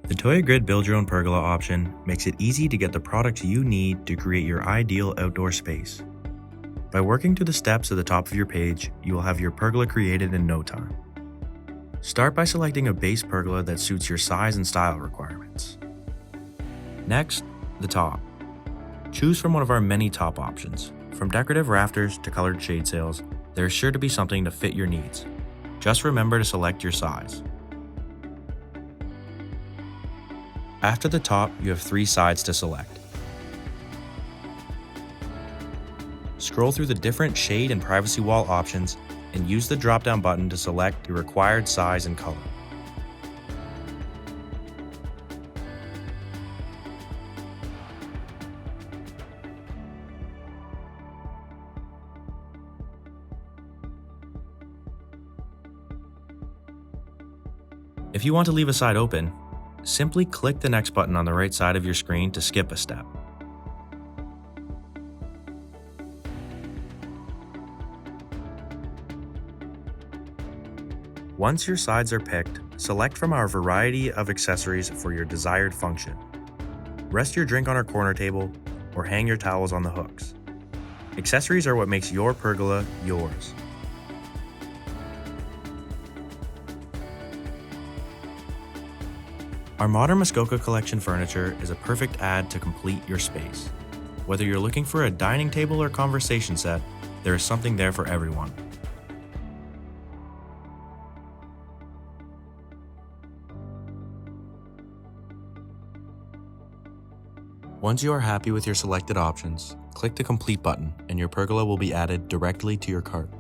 The Toja Grid Build Your Own Pergola option makes it easy to get the products you need to create your ideal outdoor space. By working to the steps at the top of your page, you will have your pergola created in no time. Start by selecting a base pergola that suits your size and style requirements. Next, the top. Choose from one of our many top options. From decorative rafters to colored shade sails, there is sure to be something to fit your needs. Just remember to select your size. After the top, you have 3 sides to select. Scroll through the different shade and privacy wall options and use the drop-down button to select your required size and color. If you want to leave a side open, simply click the next button on the right side of your screen to skip a step. Once your sides are picked, select from our variety of accessories for your desired function. Rest your drink on our corner table or hang your towels on the hooks. Accessories are what makes your pergola yours. Our modern Muskoka collection furniture is a perfect add to complete your space. Whether you're looking for a dining table or conversation set, there is something there for everyone. Once you are happy with your selected options, click the Complete button and your pergola will be added directly to your cart.